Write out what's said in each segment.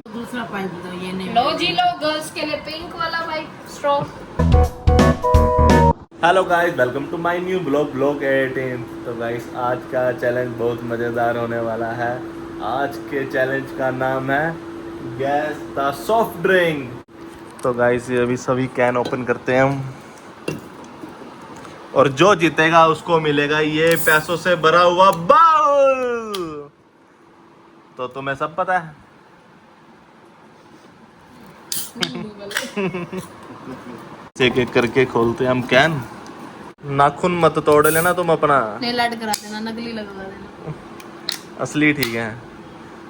दूसरा पाइप दो, ये नहीं। लो जी लो, गर्ल्स के लिए पिंक वाला pipe straw. Hello guys, welcome to my new blog 18। तो गाइस आज का चैलेंज बहुत मज़ेदार होने वाला है। आज के चैलेंज का नाम है गैस द सॉफ्ट ड्रिंक। तो गाइस ये अभी सभी कैन ओपन करते हैं हम, और जो जीतेगा उसको मिलेगा ये पैसों से भरा हुआ बाउल। तो तुम्हें सब पता है। एक एक करके खोलते हैं हम कैन। नाखून मत तोड़ लेना तुम अपना। नेल आर्ट करा देना, नकली लगवा देना। असली ठीक है,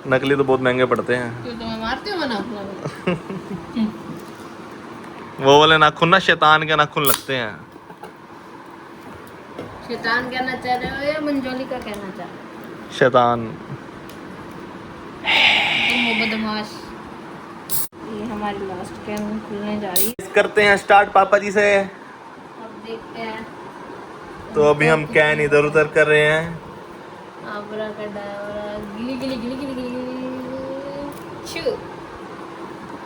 नकली तो बहुत महंगे पड़ते हैं। क्यों तुम्हें मारती हूँ मैं नाखून? वो वाले नाखून ना शैतान के नाखून लगते हैं। शैतान कहना चाह रहे हो या मंजोली का कहना चाह रहे हो? शैतान। तुम हो बदमाश। ये हमारी लास्ट कैन खुलने जा रही है। करते हैं स्टार्ट पापा जी से। अब देखते हैं। तो अभी हम कैन इधर उधर कर रहे हैं। आब्राकडाब्रा, गिली गिली गिली गिली गिली गिली। शू।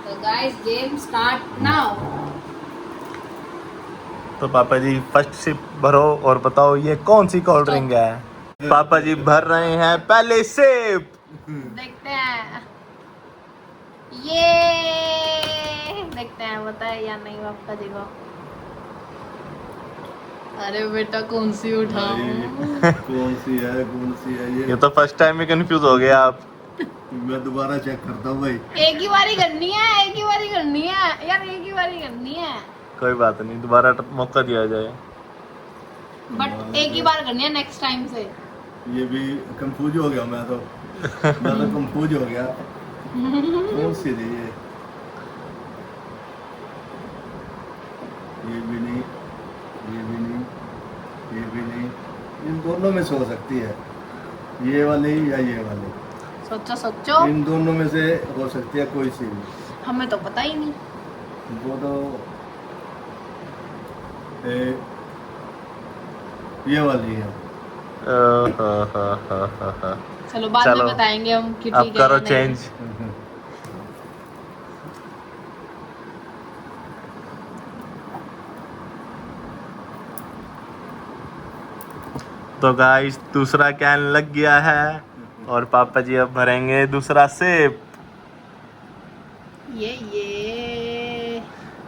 तो गाइस गेम स्टार्ट नाउ। तो पापा जी फर्स्ट सिप भरो और बताओ ये कौन सी कोल्ड ड्रिंक है। पापा जी भर रहे हैं पहले सिप। देखते हैं ये, देखते हैं बताए या नहीं आपका जीवा। अरे बेटा कौन सी उठाऊं? कौन सी है ये तो फर्स्ट टाइम में कंफ्यूज हो गया आप। मैं दोबारा चेक करता हूँ भाई। एक ही बारी करनी है, एक ही बारी करनी है यार, एक ही बारी करनी है। कोई बात नहीं, दोबारा मौका दिया जाए। बट एक ही बार करनी है नेक्स्ट टाइम से। ये भी कंफ्यूज हो गया मैं तो कंफ्यूज हो गया। कौन सी थी ये भी नहीं, ये भी नहीं, ये भी नहीं। इन दोनों में से हो सकती है, ये वाली या ये वाली। सोचो सोचो। इन दोनों में से हो सकती है कोई सी भी। हमें तो पता ही नहीं। वो तो ये वाली है। चलो बाद में बताएंगे हम कि अब ठीक है करो या नहीं। चेंज। तो गाइस दूसरा कैन लग गया है और पापा जी अब भरेंगे दूसरा सिप।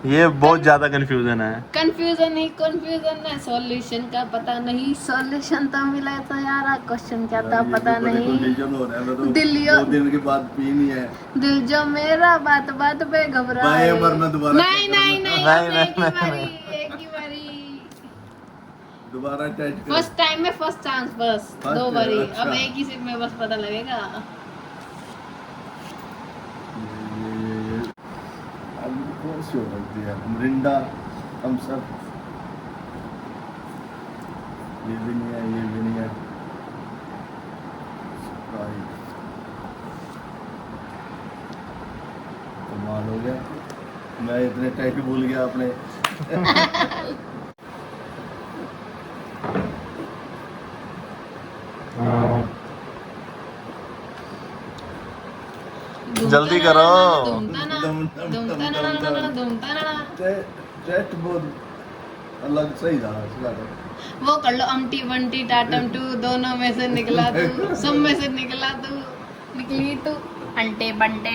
ये बहुत ज्यादा कंफ्यूजन है। कंफ्यूजन ही कंफ्यूजन है, सॉल्यूशन का पता नहीं। सॉल्यूशन तो मिला तो यार, क्वेश्चन क्या था पता नहीं। दो दिन के बाद पीनी है। दिल जो मेरा बात बात पे घबराए। नहीं नहीं नहीं, एक ही बारी। दोबारा टेस्ट फर्स्ट टाइम में फर्स्ट चांस बस। दो बारी। अच्छा। अब एक ही सिप में बस पता लगेगा। कौन सी हो सकती है? मिरिंडा, हम सब। ये भी नहीं है, ये भी नहीं है। कमाल हो गया, मैं इतने टाइप भूल गया अपने। जल्दी करो। टेस्ट बहुत अलग सही था। वो कर लो, अमटी बंटी टाटम टू, दोनों में से निकला तू, सब में से निकला तू, निकली तू। अंटे बंटे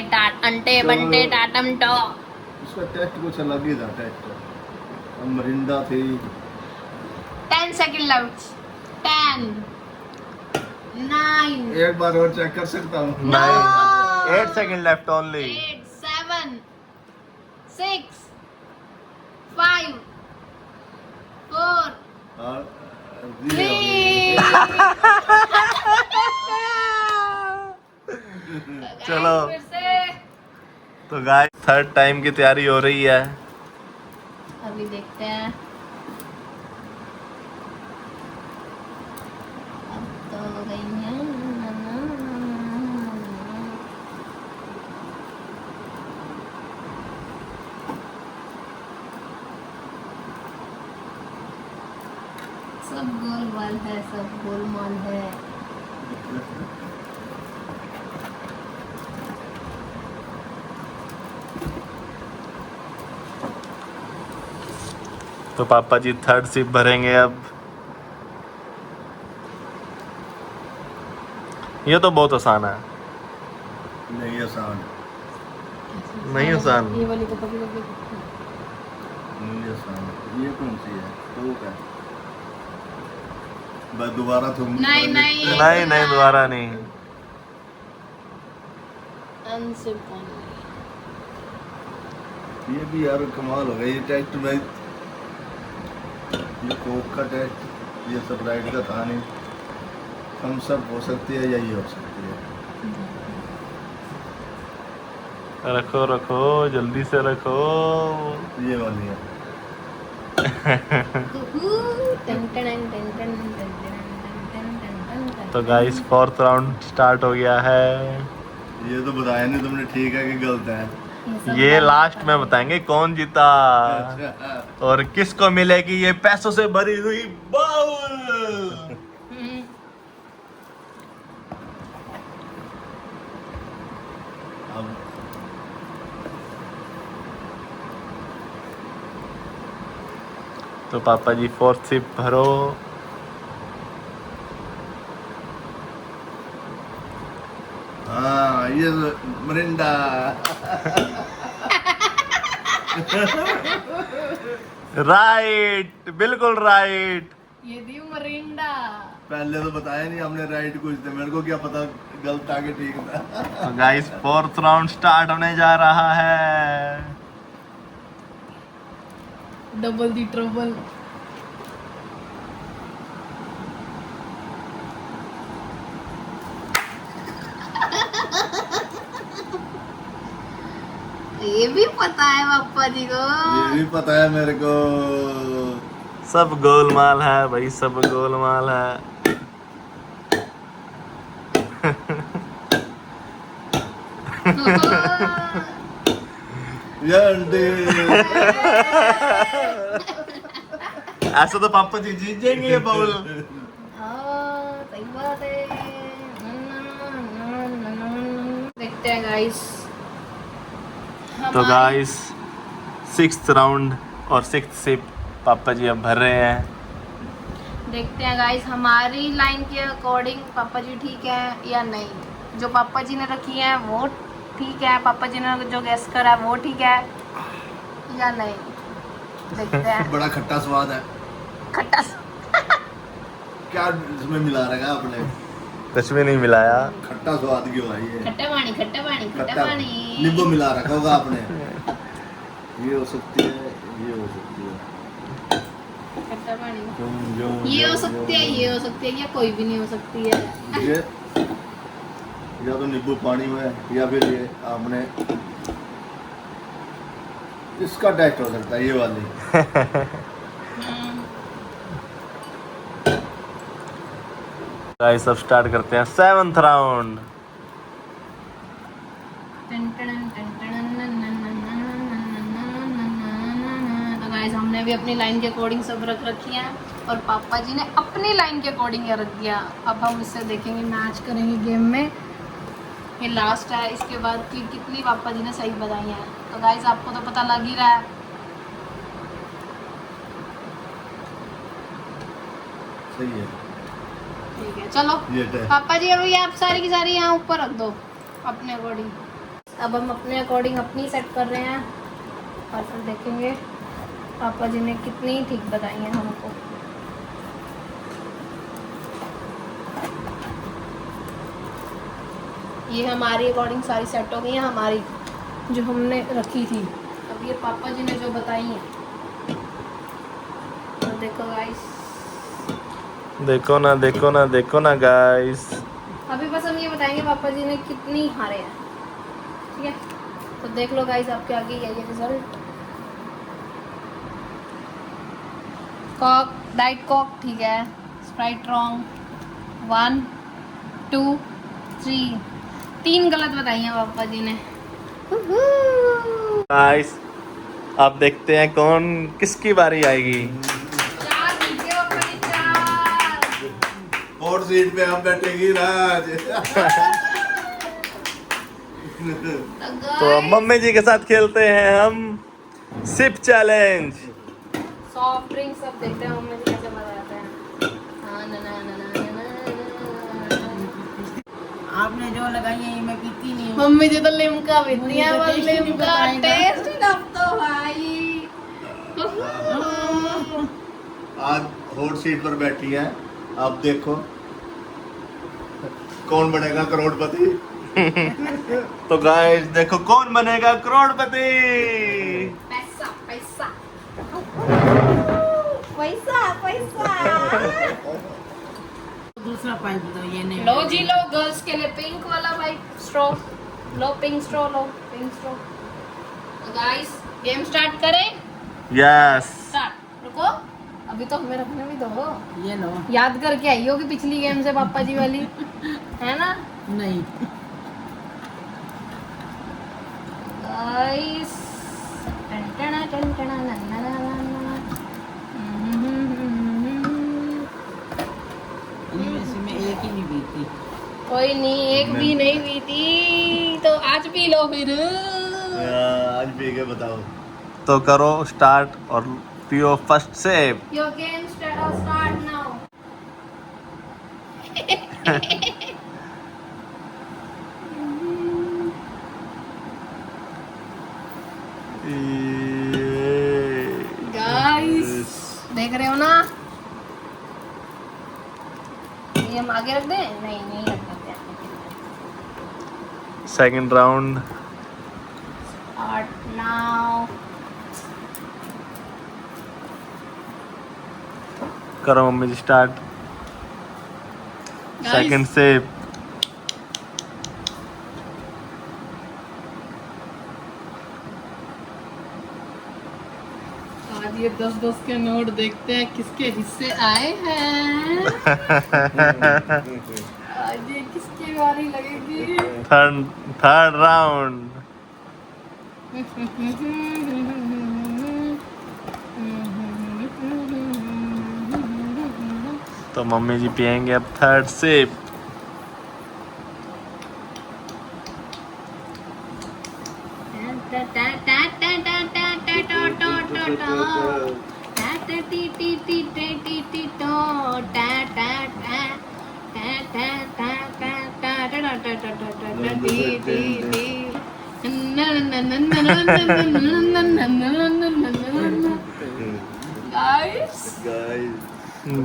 टाटम टो। उसका टेस्ट कुछ अलग ही था। टेस्ट मरिंदा थी। 10 सेकंड लेफ्ट। 10 9 एक बार और चेक कर सकता हूँ। 8 सेकंड लेफ्ट ओनली। 8 7 6 5 4 3 चलो तो गाइस थर्ड टाइम की तैयारी हो रही है। अभी देखते हैं। अब तो हो गई है। सब गोलमाल है, सब गोलमाल है। तो पापा जी थर्ड सिप भरेंगे अब। ये तो बहुत आसान है। नहीं आसान, नहीं आसान। ये वाली को पकड़ के नहीं आसान। ये कौन सी है? तो क्या बस दोबारा तुम नहीं नहीं नहीं नहीं दोबारा नहीं। अनसिप ये भी यार कमाल हो गया। ये टेस्ट में ये कोक का टेस्ट, ये सब राइड का था नहीं। हम सब हो सकती है या ये हो सकती है। रखो रखो जल्दी से रखो। ये वाली है। तो गाइस फोर्थ राउंड स्टार्ट हो गया है। ये तो बताया नहीं तुमने, ठीक है कि गलत है? ये लास्ट में बताएंगे कौन जीता अच्छा। और किसको मिलेगी ये पैसों से भरी हुई बाउल। अब तो पापा जी फोर्थ सिप भरो। हाँ, ये मरिंडा। राइट, बिल्कुल राइट। ये दी मरिंडा। पहले तो बताया नहीं हमने, राइट कुछ थे, मेरे को क्या पता गलत आके ठीक था। तो गाइस फोर्थ राउंड स्टार्ट होने जा रहा है। डबल दी ट्रबल। ये भी पता है पापा जी को। ये भी पता है मेरे को। सब गोलमाल है भाई, सब गोलमाल है। ये आंटी। ऐसा तो पापा जी जीत जाएंगे ये बाउल। सही बात है। देखते हैं गाइस। तो गाइस सिक्स्थ राउंड और सिक्स्थ सिप पापा जी अब भर रहे हैं। देखते हैं गाइस हमारी लाइन के अकॉर्डिंग पापा जी ठीक है या नहीं। जो पापा जी ने रखी है वो ठीक है, पापा जी ने जो गैस करा वो ठीक है या नहीं। देखते हैं। बड़ा खट्टा स्वाद है। खट्टा क्या इसमें मिला रखा आपने? कुछ भी नहीं मिलाया। खट्टा स्वाद क्यों है ये? खट्टा पानी खट्टा पानी खट्टा खट्टा पानी। नींबू मिला रखा होगा आपने। ये हो सकती है, ये हो सकती है। खट्टा पानी ये हो सकती है, ये हो सकती है, या कोई भी नहीं हो सकती है। ये या तो नींबू पानी में या फिर ये आपने इसका टेस्ट हो सकता है, ये वाली। गाइस अब स्टार्ट करते हैं सेवंथ राउंड। तो गाइस हमने भी अपनी लाइन के अकॉर्डिंग सब रख रखी है और पापा जी ने अपनी लाइन के अकॉर्डिंग ये रख दिया। अब हम इससे देखेंगे, मैच करेंगे गेम में। ये लास्ट है, इसके बाद की कितनी पापा जी ने सही बताई है। तो गाइस आपको तो पता लग ही रहा है। सही है। ठीक है चलो ये टे- पापा जी अभी आप सारी की सारी यहाँ ऊपर रख दो अपने अकॉर्डिंग। अब हम अपने अकॉर्डिंग अपनी सेट कर रहे हैं और फिर देखेंगे पापा जी ने कितनी ठीक बताई हैं हमको। ये हमारी अकॉर्डिंग सारी सेट हो गई हैं, हमारी जो हमने रखी थी। अब ये पापा जी ने जो बताई हैं तो देखो गाइस, देखो ना देखो ना देखो ना गाइस। अभी बस हम ये बताएंगे पापा जी ने कितनी हारे हैं। ठीक है तो देख लो गाइस आपके आगे ये रिजल्ट। कॉक डाइट कॉक ठीक है, स्प्राइट रॉन्ग 1 2 3 3 गलत बताई हैं पापा जी ने। गाइस अब देखते हैं कौन किसकी बारी आएगी। 4 जीते पापा जी 4। सीट पे हम बैठेंगी राज। तो मम्मी जी के साथ खेलते हैं हम सिप चैलेंज। सॉफ्ट ड्रिंक सब देखते हैं मम्मी जी कैसे बनाते हैं। हाँ, ना ना ना ना ना ना। आपने जो लगाई है ये मैं पीती नहीं हूँ। मम्मी जी तो लिमका पीती हैं, मुझे तो बस taste ही नहीं लिमका बताएगा। टेस्ट अब तो भाई। आज हॉट सीट पर बैठी है, अब देखो कौन बनेगा करोड़पति। तो गाइस देखो कौन बनेगा करोड़पति। पैसा पैसा पैसा पैसा। दूसरा पाइप दो, ये नहीं। लो जी लो, गर्ल्स के लिए पिंक वाला भाई स्ट्रॉ लो, पिंक स्ट्रॉ लो, pink straw. Guys game start करें? यस। स्टार्ट। रुको, अभी तो हमें रखने भी दो। ये लो। याद करके आई होगी पिछली गेम से पापा जी वाली, है ना नहीं। गाइस? इनमें से मैं एक ही नहीं पीती। कोई नहीं, एक भी नहीं पीती तो आज पी लो फिर। आज पी के बताओ। तो करो स्टार्ट और पियो first shape. Your game start now. Guys देख रहे हो ना? ये हम आगे रख दें? नहीं नहीं रख देते। Second round. Start now. करो मम्मी जी स्टार्ट। सेकंड सेप। आज ये 10-10 के नोट देखते हैं किसके हिस्से आए हैं। आज ये किसकी बारी लगेगी? Third round. तो मम्मी जी पियेंगे अब थर्ड सेप।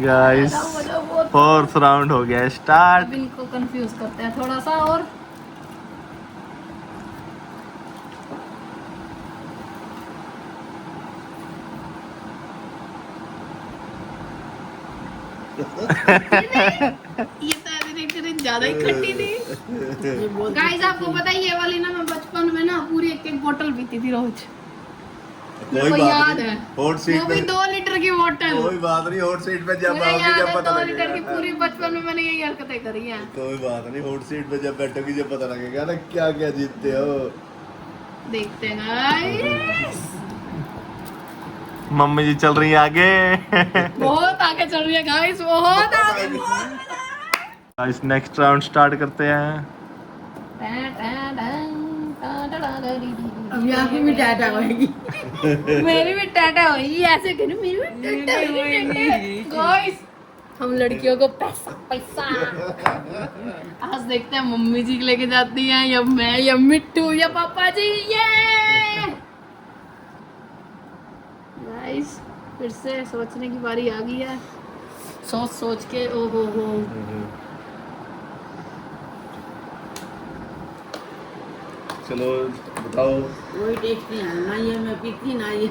गाइस फोर्थ राउंड हो गया स्टार्ट। अब इनको कंफ्यूज करते हैं थोड़ा सा और। ये तो ऐसे ज्यादा ही खट्टी थी। गाइस आपको पता है ये वाली ना मैं बचपन में ना पूरी एक बोतल पीती थी रोज। कोई को बात याद नहीं, है हॉट सीट वो भी पे 2 लीटर की बोतल। कोई बात नहीं, हॉट सीट पे जब मुझे आओगी याद जब है पता 2 लीटर की लगेगा। पूरी बचपन में मैंने यही हरकतें करी हैं। कोई बात नहीं, हॉट सीट पे जब बैठोगी जब पता लगेगा ना क्या क्या जीतते हो। देखते हैं गाइस। मम्मी जी चल रही है आगे। बहुत आगे चल रही है गाइस, बहुत आगे। गाइस नेक्स्ट राउंड स्टार्ट करते हैं। अब यहाँ की भी टाटा होगी। मेरी भी टाटा होगी ऐसे करो, मेरी भी टाटा होगी। गाइस हम लड़कियों को पैसा पैसा। आज देखते हैं मम्मी जी लेके जाती हैं या मैं या मिट्टू या पापा जी। ये गाइस फिर से सोचने की बारी आ गई है। सोच सोच के ओ हो। चलो बताओ। कोई टेस्ट नहीं आया ना, ये मैं पीती ना ये।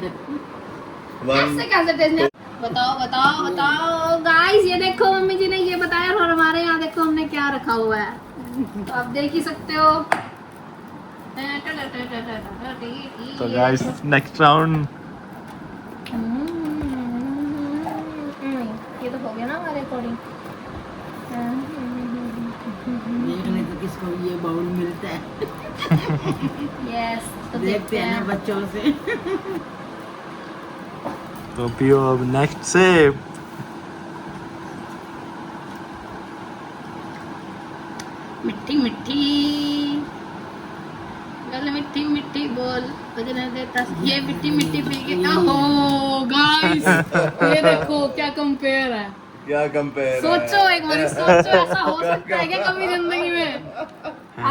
ऐसे कैसे टेस्ट नहीं? बताओ बताओ बताओ गाइस। ये देखो मम्मी जी ने ये बताया और हमारे यहाँ देखो हमने क्या रखा हुआ है, तो आप देख ही सकते हो। तो गाइस नेक्स्ट राउंड। ये तो हो गया ना हमारे अकॉर्डिंग। देखने तो किसको ये बाउल मिलता है। यस तो देखते हैं ना बच्चों से। तो पियो अब नेक्स्ट सेप। मिठी गल मिठी मिठी बोल बजने देता ये मिठी मिठी पी के ओहो गाइस ये देखो क्या कंपेयर है। क्या कंपेयर सोचो एक बार सोचो ऐसा हो सकता है क्या कभी जिंदगी में।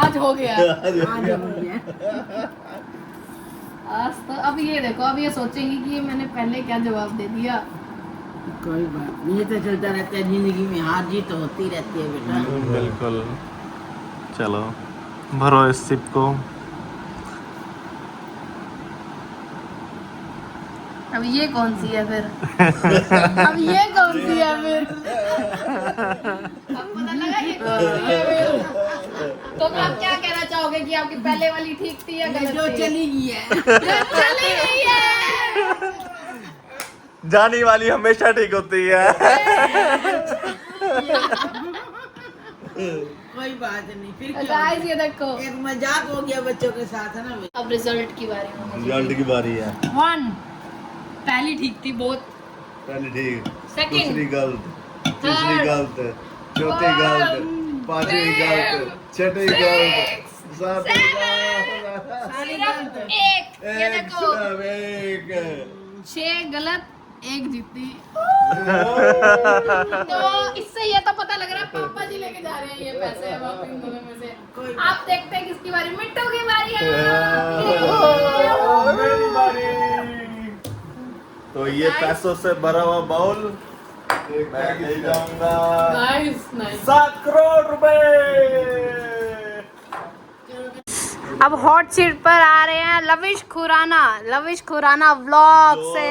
आज हो गया आज हो गया। आज तो अब ये देखो अब ये सोचेंगी कि ये मैंने पहले क्या जवाब दे दिया। कोई बात नहीं, ये तो चलता रहता है जिंदगी में, हार जीत तो होती रहती है बेटा। बिल्कुल। चलो भरो इस सिप को। अब ये कौन सी है फिर अब ये कौन सी है फिर अब पता लगा ये कौन सी है फिर। तो आप क्या कहना चाहोगे कि आपकी पहले वाली ठीक थी या गलत जो थी? चली गई है जो चली गई है। जानी वाली हमेशा ठीक होती है। कोई बात नहीं, फिर क्या गाइस हो ये देखो गया? एक मजाक हो गया बच्चों के साथ, है ना। अब रिजल्ट की बारी में रिजल्ट की बारी है। 1 पहली ठीक थी बहुत, पहली ठीक, Second. दूसरी गलत, तीसरी गलत, चौथी गलत, पांचवी गलत, छठी गलत, सातवीं गलत, सिर्फ एक ये एक देखो सिर्फ एक। 6 गलत 1 जीती। तो इससे ये तो पता लग रहा है पापा जी लेके जा रहे हैं ये पैसे अब आप इन दोनों में से। आप देखते हैं किसकी बारी, मिट्टू की बारी है। मेरी बारी। तो ये पैसों से भरा हुआ बाउल मैं ले जाऊंगा नाइस नाइस। 7 करोड़ रुपए। अब हॉट सीट पर आ रहे हैं लविश खुराना व्लॉग से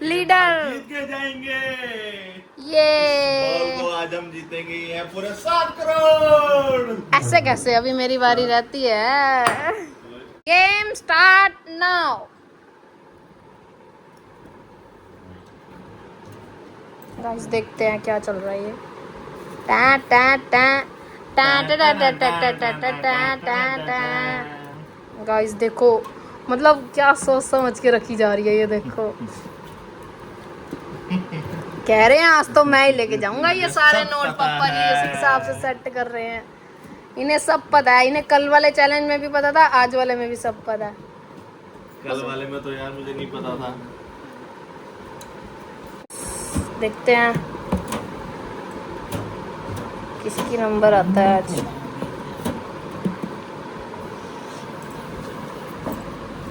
लीडर। जीत के जाएंगे ये बाउल को। आज हम जीतेंगे ये पूरे 7 करोड़। ऐसे कैसे, अभी मेरी बारी रहती है। Game start now. गाइस देखते हैं क्या चल रहा है ये। टा टा टा टा टा टा टा टा टा टा टा टा टा। गाइस देखो मतलब क्या सोच समझ के रखी जा रही है ये देखो। कह रहे हैं आज तो मैं ही लेके जाऊंगा ये सारे नोट, पापा जी इस हिसाब से सेट कर रहे हैं। इन्हें सब पता है, इन्हें कल वाले चैलेंज में भी पता था, आज वाले में भी सब पता है। कल वाले में तो यार मुझे नहीं पता था। देखते हैं किसकी नंबर आता है आज।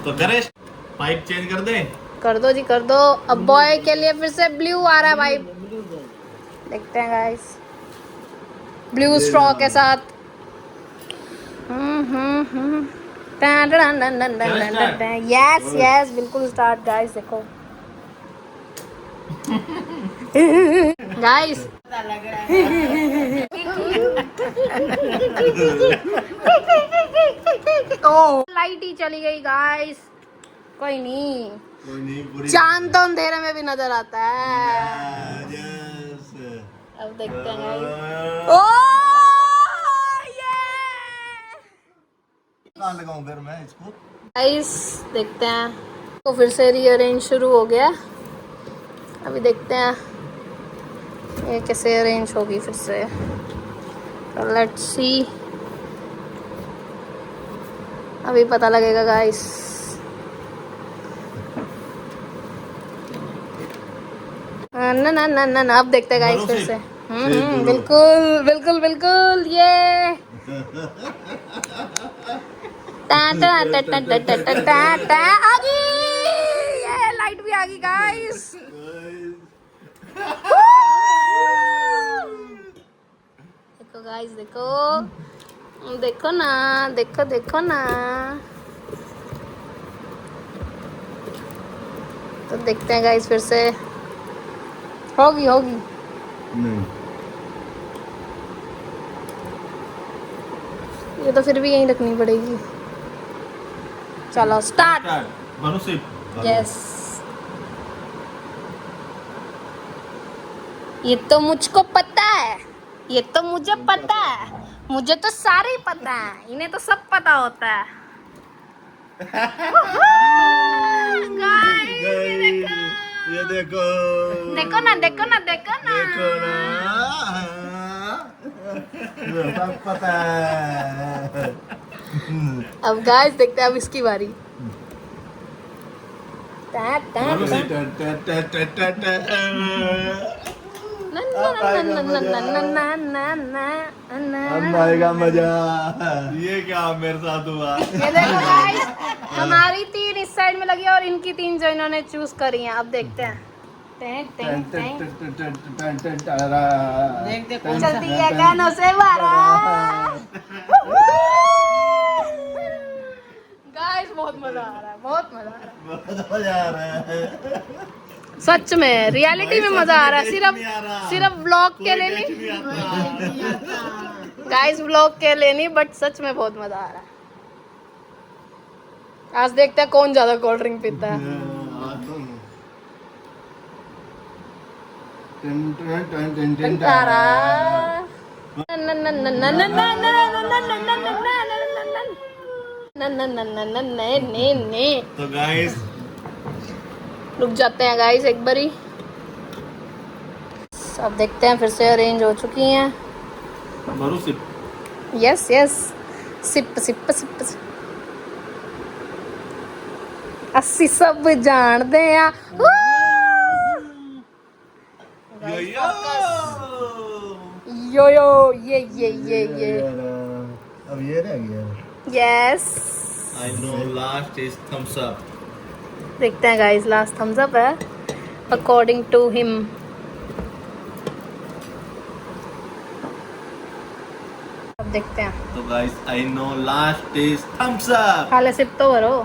तो गणेश पाइप चेंज कर दे। कर दो जी कर दो। अब बॉय के लिए फिर से ब्लू आ रहा है भाई, देखते हैं गाइस ब्लू स्ट्रॉ के साथ। यस यस बिल्कुल स्टार्ट गाइस। देखो गाइस पता लग रहा है। ओ लाइट ही चली गई गाइस, कोई नहीं, चांद तो अंधेरे में भी नजर आता है। अब देखते हैं गाइस। ओ ये कहाँ लगाऊं फिर मैं इसको? गाइस देखते हैं। तो फिर से रीअरेंज शुरू हो गया। अभी देखते हैं ये कैसे अरेंज होगी फिर से। लेट्स सी, अभी पता लगेगा गाइस। ना ना ना ना ना अब देखते हैं गाइस फिर से। बिल्कुल बिल्कुल बिल्कुल ये टा टा टा टा टा टा टा टा टा आ गई, ये लाइट भी आ गई गाइस। देखो गाइस देखो देखो ना, देखो देखो ना। तो देखते हैं गाइस फिर से होगी होगी। नहीं, ये तो फिर भी यहीं रखनी पड़ेगी। चलो स्टार्ट। यस ये तो मुझको पता है, ये तो मुझे पता है, मुझे तो सारे ही पता है, इन्हें तो सब पता होता है। गाइस ये देखो ये देखो देखो ना देखो ना देखो ना देखो ना सब पता है। अब गाइस देखते हैं अब इसकी बारी अब आएगा मजा। ये क्या मेरे साथ हुआ? ये देखो गाइस हमारी 3 इस साइड में लगी है और इनकी 3 जो इन्होंने चूज करी हैं। अब देखते हैं देखते कौन सा चलती है गानों से गाइस बहुत मजा आ रहा है बहुत मजा आ रहा है बहुत मजा आ रहा है। सच में रियलिटी में मजा आ रहा है सिर्फ व्लॉग के लिए नहीं गाइस व्लॉग के लिए नहीं बट सच में बहुत मजा आ रहा है। आज देखते हैं कौन ज्यादा कोल्ड ड्रिंक पीता है। तो गाइस रुक जाते हैं गाइस एक बारी। अब देखते हैं फिर से अरेंज हो चुकी हैं। मारो sip. Yes yes sip sip sip अस्सी सब जानते हैं। यो यो ये अब ये रह गया। Yes I know last is thumbs up. देखते हैं गाइस लास्ट थम्स अप है अकॉर्डिंग टू हिम। अब देखते हैं तो guys I know last is thumbs up. हाले सिप तो भरो।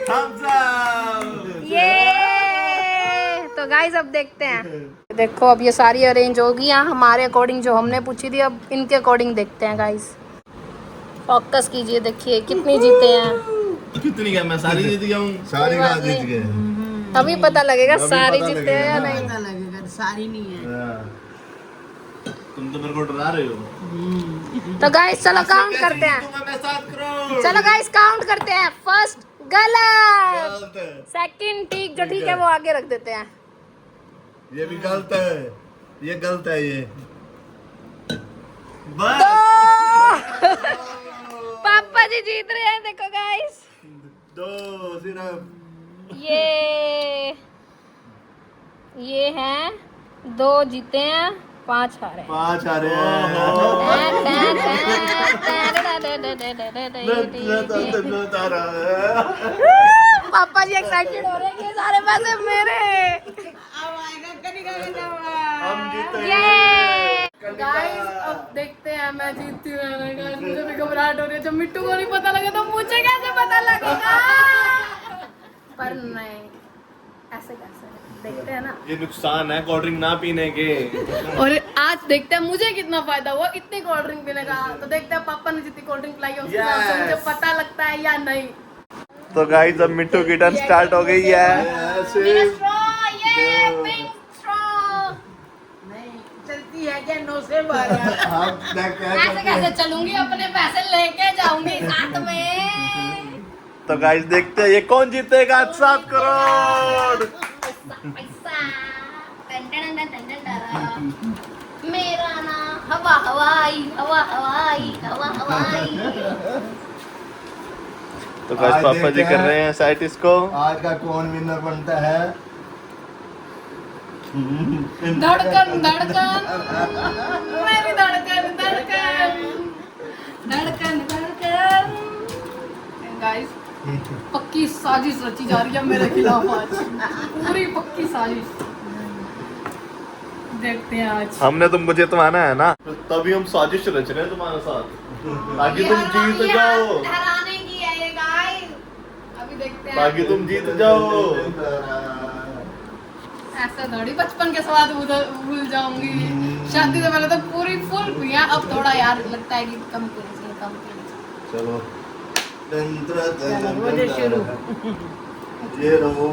Thumbs up. ये तो गाइस अब देखते हैं। देखो अब ये सारी अरेंज हो गई हैं हमारे अकॉर्डिंग जो हमने पूछी थी। अब इनके अकॉर्डिंग देखते हैं गाइस। फोकस कीजिए देखिए कितनी जीते हैं। कितनी क्या मैं सारी जीत गया हूँ। सारी रात जीत गए। अभी पता लगेगा अभी सारी पता जीते हैं या लगेगा। नहीं। पता लगेगा सारी नहीं है। तुम तो मेरे को डरा रहे हो। तो गाइस चलो काउंट करते हैं। तुम्हें 7 करोड़। चलो गाइस काउंट करते हैं। फर्स्ट गलत सेकंड ठीक जो ठीक है वो आगे रख देते हैं। ये भी गलत है। ये गलत है ये। बस तो पापा जी जीत रहे हैं देखो गाइस। 2 सिर्फ। ये हैं 2 जीते हैं 5 हारे हैं। 5 हारे पापा जी एक्साइटेड हो रहे हैं ये सारे पैसे मेरे। अब आएगा कनिका का दवा। हम जीते। गाइस अब देखते हैं मैं जीतती हूँ या नहीं। गाइस मुझे भी घबराहट हो रही है। जब मिट्टू को नहीं पता लगा तो मुझे कैसे पता लगेगा। पर नहीं ऐसे कैसे देखते हैं ना। ये नुकसान है कोल्ड ड्रिंक ना पीने के। और आज देखते हैं मुझे कितना फायदा हुआ इतनी कोल्ड ड्रिंक पीने का। तो देखते हैं पापा ने जितनी कोल्ड ड्रिंक पिलाई है उसके हिसाब से मुझे पता लगता है या नहीं। तो गाइस अब मिट्टू की टर्न स्टार्ट हो गई है। नहीं चलती है क्या 9 से 12। ऐसे कैसे चलूंगी अपने पैसे लेके जाऊंगी साथ में। तो गाइस देखते हैं ये कौन जीतेगा 7 करोड़। पैसा मेरा ना हवा हवाई हवा हवाई हवा हवाई। तो गाइस आज पापा जी देखते कर हैं। रहे हैं साइट इसको। आज का कौन विनर बनता है? धड़कन धड़कन मेरी धड़कन धड़कन धड़कन धड़कन। गाइस पक्की साजिश रची जा रही है मेरे खिलाफ आज। पूरी पक्की साजिश देखते हैं आज। हमने तुमको जितवाना है ना तभी हम साजिश रच रहे हैं तुम्हारे साथ ताकि तुम जीत जाओ। हराने की है ये गाइस। अभी देखते हैं ताकि तुम जीत जाओ। ऐसा थोड़ी बचपन के स्वाद भूल जाऊंगी। शादी से पहले तो पूरी फुल हुई है। अब थोड़ा यार लगता है कि कम पीना चाहिए कम पीना चाहिए। चलो हो जाए शुरू। ये रहो।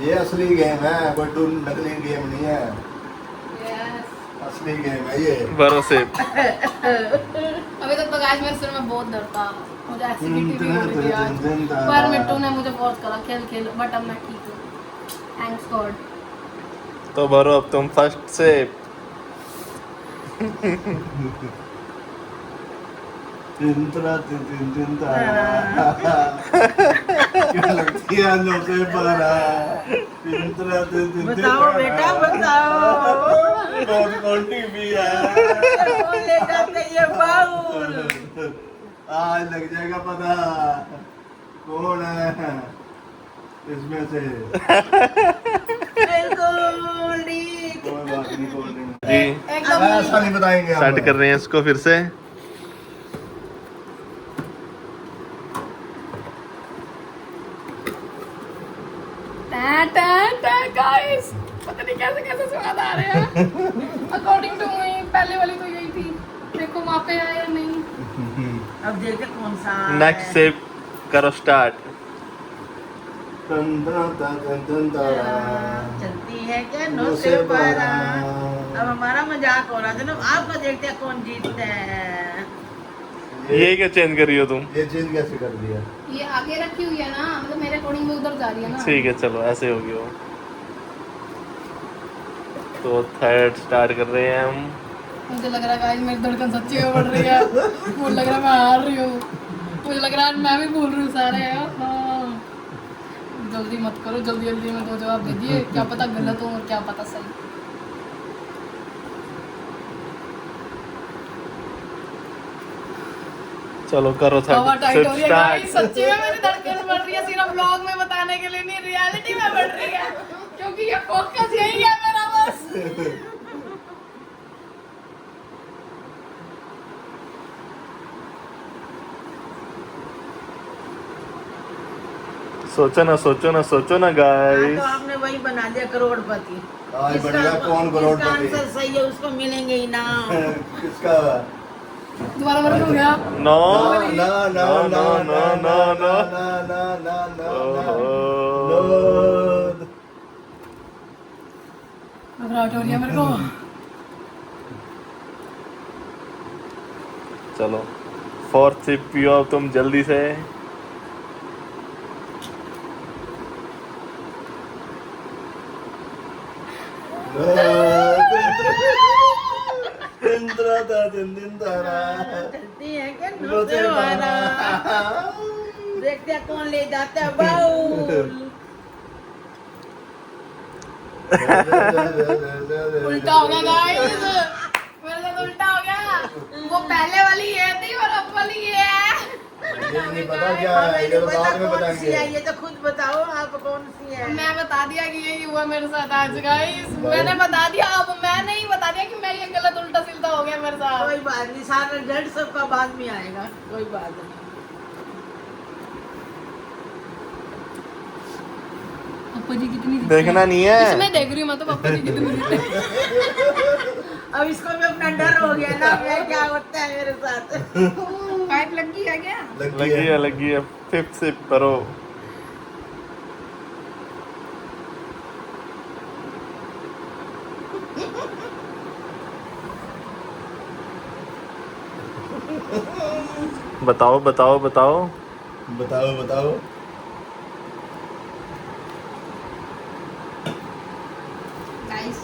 ये असली गेम है कोई नकली गेम नहीं है। Yes. असली गेम है ये। भरोसे। अभी तक तो गाइस मेरे सिर में बहुत दर्द था, मुझे एसिडिटी भी हो रही थी आज, पर मिट्टू ने मुझे फोर्स करा खेल खेल, बट अब मैं ठीक हूँ, थैंक्स गॉड। तो भरो अब तुम फर्स्ट से। क्या लगती है आंखों से भरा। बताओ बेटा बताओ। कौन टीवी है? कौन ले जाते ये बाउल? आज लग जाएगा पता कौन है इसमें से। Cold drink. कोई बात नहीं, कोल्ड ड्रिंक जी एकदम ऐसा नहीं बताएंगे हम। स्टार्ट कर रहे हैं इसको फिर से। गाइस पता नहीं कैसे कैसे स्वाद आ रहे हैं। अकॉर्डिंग टू मी पहले वाली तो यही थी, देखो वहाँ पे है या नहीं। अब देखते कौन सा नेक्स्ट से करो स्टार्ट। चलती है क्या नो से पारा। अब हमारा मजाक हो रहा था ना, आपका देखते हैं कौन जीतता है। ये क्या चेंज कर रही हो तुम? ये चीज कैसे कर दिया? ये आगे रखी हुई है ना, मतलब मेरे अकॉर्डिंग में उधर जा रही है ना। ठीक है चलो ऐसे होगी वो। तो थर्ड स्टार्ट कर रहे हैं हम। मुझे लग रहा है गाइस मेरी धड़कन सच्ची में बढ़ रही है, मुझे लग रहा है मैं हार रही हूँ, मुझे लग रहा है मैं भी भूल रही हूँ सारे। हाँ जल्दी मत करो, जल्दी जल्दी में दो जवाब दीजिए, क्या पता गलत हो और क्या पता सही। चलो करो हवा थर्ड टाइट हो रही है गाइस, स्टार्ट। सच्ची में मेरी धड़कन बढ़ रही है, सिर्फ व्लॉग में बताने के लिए नहीं, रियलिटी में बढ़ रही है, क्योंकि ये फोकस यही है मेरा बस। सोचो ना सोचो ना सोचो ना हाँ, गाइस। तो आपने वही बना दिया करोड़पति। आज जिसका- बढ़िया कौन जिसका करोड़पति? आंसर सही है उसको मिलेंगे इनाम। किसका? दोबारा बंद हो गया। नो ना ना ना ना ना ना ना ना ना ना घबराहट हो रही है मेरे को। चलो फोर्थ सिप पियो तुम जल्दी से। चलती है क्या नो से पारा। देखते हैं कौन ले जाता है बाउल। उल्टा हो गया गाइस, मेरे साथ उल्टा हो गया। वो पहले वाली ये थी और अब वाली ये है। ये नहीं पता क्या है, ये तो बाद में कौन सी बताएंगे। है, ये तो खुद बताओ आप कौन सी है। मैं बता दिया कि यही हुआ मेरे साथ आज गाइस, मैंने बता दिया। अब मैंने ही बता दिया कि मैं ये गलत उल्टा सीधा हो गया मेरे साथ। कोई बात नहीं, सारा रिजल्ट सबका बाद में आएगा, कोई बात नहीं। पापा जी कितनी देखना नहीं है। इसमें देख रही हूँ मैं तो पापा जी कितनी जीते। अब इसको भी अपना डर हो गया ना, मैं क्या होता है मेरे साथ। पाइप लग गई है क्या? लगी है फिफ्थ सिप करो। बताओ बताओ बताओ। बताओ बताओ। गाइस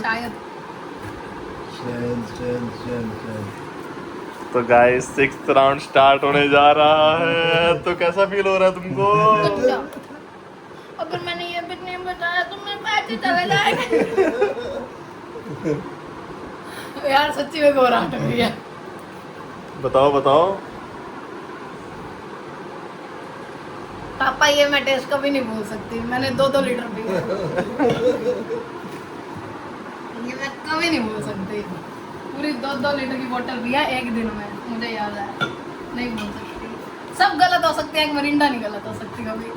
शायद तो गाइस सिक्स्थ राउंड स्टार्ट होने जा रहा है। तो कैसा फील हो रहा है तुमको? अच्छा, अगर मैंने ये भी नहीं बताया तो मैं पैसे चले जाएंगे। यार सच्ची में घबराहट हो रही है। बताओ बताओ। पापा ये मैं टेस्ट कभी नहीं भूल सकती, मैंने 2-2 लीटर पिया। ये मैं कभी नहीं भूल सकती, पूरी 2-2 लीटर की बोतल पिया एक दिन में, मुझे याद है, नहीं भूल सकती। सब गलत हो सकते हैं, एक मरिंडा नहीं गलत हो सकती कभी।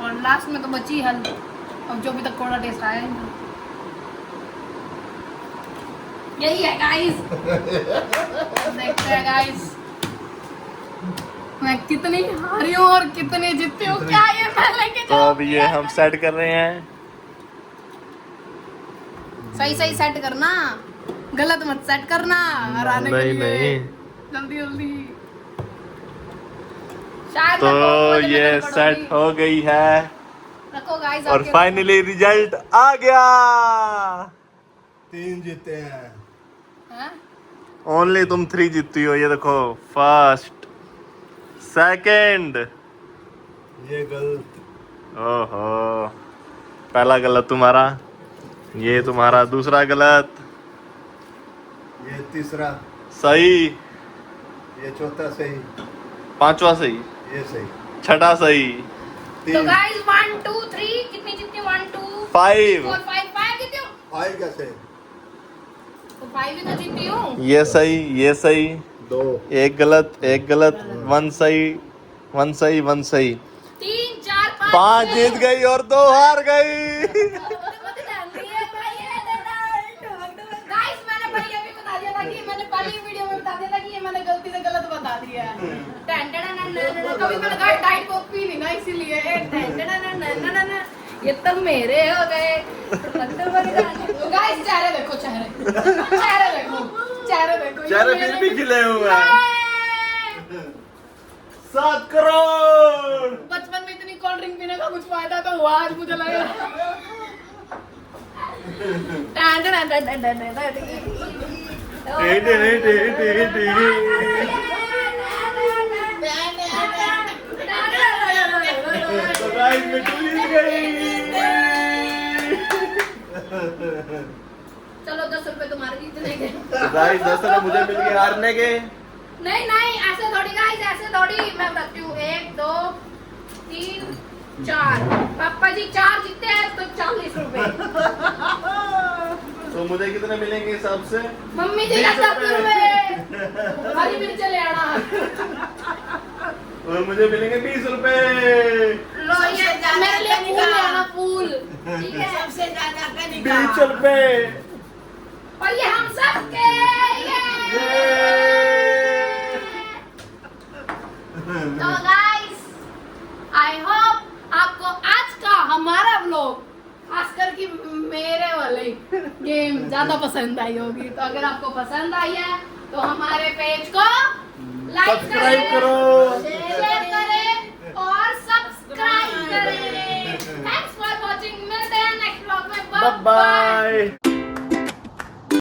और लास्ट में तो बची हल, अब जो भी तक कोड़ा टेस्ट आया है यही है गाइस। देखते हैं गाइस मैं कितनी हारी हूँ और कितनी जीती हूँ। क्या ये मैं लेके तो जाऊँ? अब ये हम सेट कर रहे हैं। सही सही सेट करना, गलत मत सेट करना हराने के नहीं लिए। नहीं, जल्दी जल्दी। शायद तो मैं बहुत मजे ये में पड़ूंगी। सेट हो गई है रखो गाइस और फाइनली रिजल्ट आ गया। 3 जीते हैं। ओनली तुम 3 जीती हो, ये देखो, फर्स्ट, सेकंड। ये गलत। ओहो, पहला गलत तुम्हारा, ये तुम्हारा दूसरा गलत, ये तीसरा, सही, ये चौथा सही, पांचवा सही, ये सही, छठा सही, तो 3 गाइस 1 2 3 कितनी जीती? 1 2 5, 4 5 5 जीती हूँ। 5 का सही, तो 5 ही तो जीती हूँ। ये सही, ये सही, 2 एक गलत, 1 सही, 1 सही, 1 सही, 3 4 5 5 जीत गई और 2 हार गई। गाइस मैंने पहले ये भी बता दिया था कि मैंने पहली वीडियो में बता दिया था कि ये मैंने गलती से गलत बता दिया है। कभी मैंने गाइस डाइट कोक पी नहीं ना, इसीलिए ये तब मेरे हो गए। तो गाइस चेहरे देखो, चेहरे चेहरे देखो, चेहरे देखो, चेहरे फिर भी खिले हुए हैं। 7 करोड़। बचपन में इतनी कोल्ड ड्रिंक पीने का कुछ फायदा तो हुआ आज मुझे लग रहा तो गाइस मिट्टू जीत गई। चलो 10 रुपए तुम्हारे जीतने के। तो गाइस 10 रुपए मुझे मिल गए हारने के। नहीं नहीं ऐसे थोड़ी गाइस, ऐसे थोड़ी। मैं बताती हूँ 1 2 3 4 पापा जी 4 जीते हैं तो 40 रुपए। तो मुझे कितने मिलेंगे हिसाब से? मम्मी जी 20 10 रुपए हरी मिर्च ले आना। और मुझे मिलेंगे 20 रुपए। लो ये मेरे लिए फूल ले आना, फूल। ठीक है, सबसे ज्यादा का निकाल। 20 रुपए। और ये हम सब के तो गाइस आई होप आपको आज का हमारा व्लॉग, खासकर कि मेरे वाले गेम ज्यादा पसंद आई होगी। तो अगर आपको पसंद आई है तो हमारे पेज को लाइक सब्सक्राइब करें, करो, शेयर करें और सब्सक्राइब करें। Thanks for watching. मिलते हैं नेक्स्ट व्लॉग में। Bye bye.